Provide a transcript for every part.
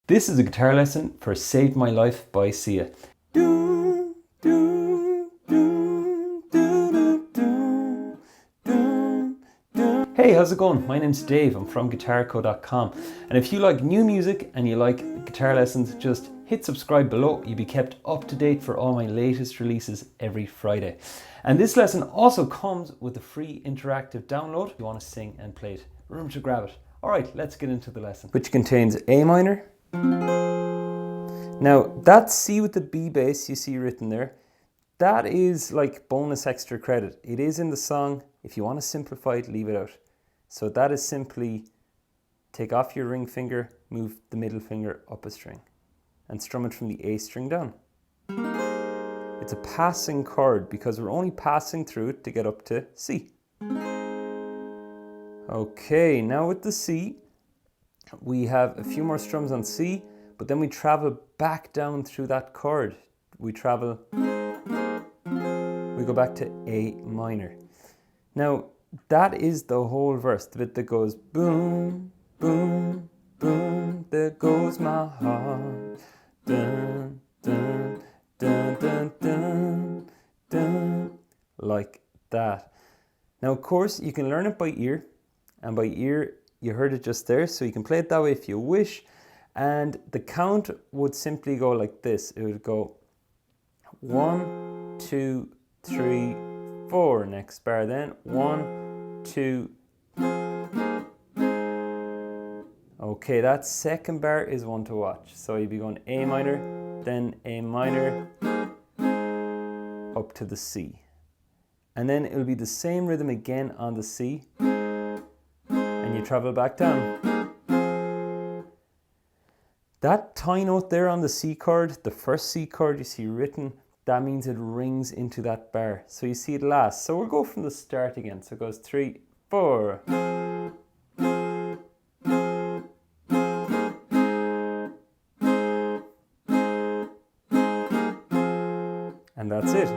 This is a guitar lesson for Saved My Life by Sia. Hey, how's it going? My name's Dave, I'm from guitarco.com, and if you like new music and you like guitar lessons, just hit subscribe below. You'll be kept up to date for all my latest releases every Friday. And this lesson also comes with a free interactive download if you want to sing and play it. Remember to grab it. Alright, let's get into the lesson, which contains A minor. Now that C with the B bass you see written there, that is like bonus extra credit. It is in the song. If you want to simplify it, leave it out. So that is simply take off your ring finger, move the middle finger up a string and strum it from the A string down. It's a passing chord because we're only passing through it to get up to C. Okay, now with the C, we have a few more strums on C, but then we travel back down through that chord. We go back to A minor. Now, that is the whole verse, the bit that goes boom, boom, boom, there goes my heart, dun, dun, dun, dun, dun, dun, like that. Now, of course, you can learn it by ear, and by ear, you heard it just there, so you can play it that way if you wish. And the count would simply go like this. It would go 1, 2, 3, 4. Next bar then 1, 2. Okay, that second bar is one to watch. So you'd be going A minor, then A minor, up to the C. And then it'll be the same rhythm again on the C. And you travel back down. That tie note there on the C chord, the first C chord you see written, that means it rings into that bar. So you see it last. So we'll go from the start again. So it goes 3, 4. And that's it.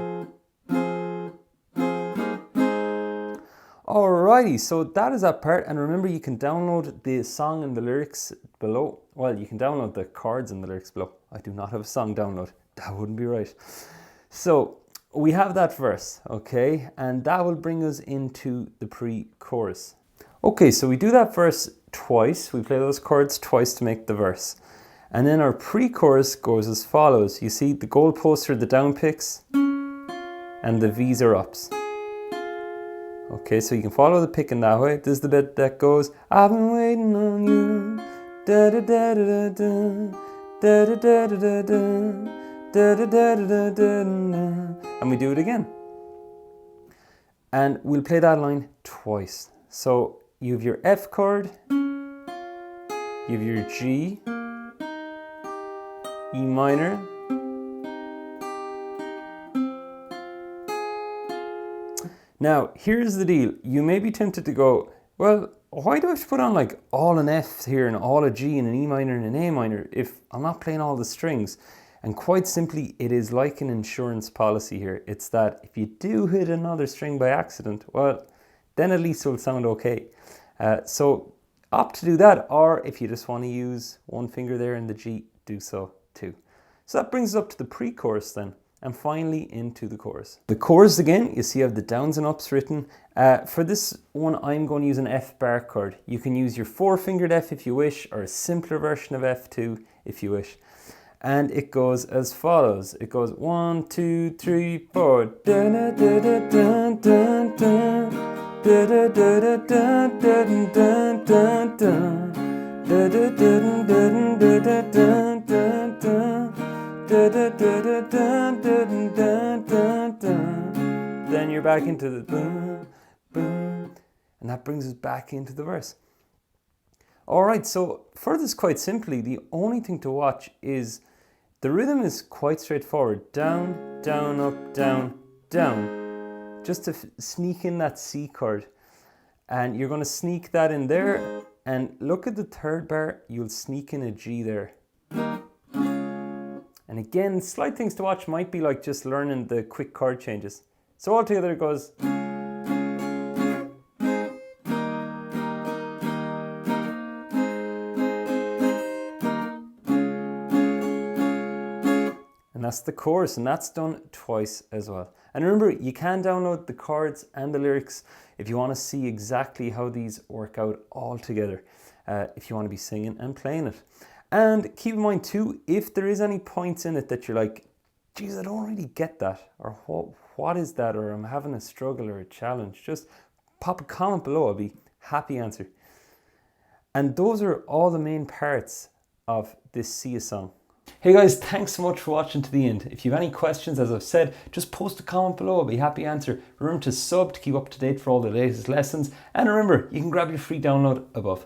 Alrighty, so that is that part, and remember you can download the song and the lyrics below. Well, you can download the chords and the lyrics below. I do not have a song download. That wouldn't be right. So we have that verse, okay, and that will bring us into the pre-chorus. Okay, so we do that verse twice. We play those chords twice to make the verse. And then our pre-chorus goes as follows. You see the goalposts are the down picks and the V's are ups. Okay, so you can follow the picking that way. This is the bit that goes, I've been waiting on you, da da da da da da da da da da da da da da da, and we do it again. And we'll play that line twice. So you have your F chord, you have your G, E minor, now, here's the deal. You may be tempted to go, well, why do I have to put on like all an F here and all a G and an E minor and an A minor if I'm not playing all the strings? And quite simply, it is like an insurance policy here. It's that if you do hit another string by accident, well, then at least it'll sound okay. So opt to do that, or if you just want to use one finger there in the G, do so too. So that brings us up to the pre-chorus then. And finally into the chorus. The chorus again, you see I have the downs and ups written. For this one, I'm going to use an F bar chord. You can use your 4-fingered F if you wish, or a simpler version of F2 if you wish. And it goes as follows. It goes 1, 2, 3, 4. Da da da da da da da. Da da da da da da da da da. Da da da da da da da da. Da, da, da, da, da, da, da, da, da. Then you're back into the boom, boom, and that brings us back into the verse. Alright, so for this quite simply, the only thing to watch is the rhythm is quite straightforward. Down, down, up, down, down. Just to sneak in that C chord. And you're going to sneak that in there, and look at the third bar, you'll sneak in a G there. And again, slight things to watch might be like just learning the quick chord changes. So altogether it goes. And that's the chorus, and that's done twice as well. And remember, you can download the chords and the lyrics if you want to see exactly how these work out all together, if you want to be singing and playing it. And keep in mind too, if there is any points in it that you're like, geez, I don't really get that, or what is that, or I'm having a struggle or a challenge, just pop a comment below. I'll be happy to answer. And those are all the main parts of this See a Song. Hey guys, thanks so much for watching to the end. If you have any questions, as I've said, just post a comment below. I'll be happy to answer. Remember to sub to keep up to date for all the latest lessons. And remember, you can grab your free download above.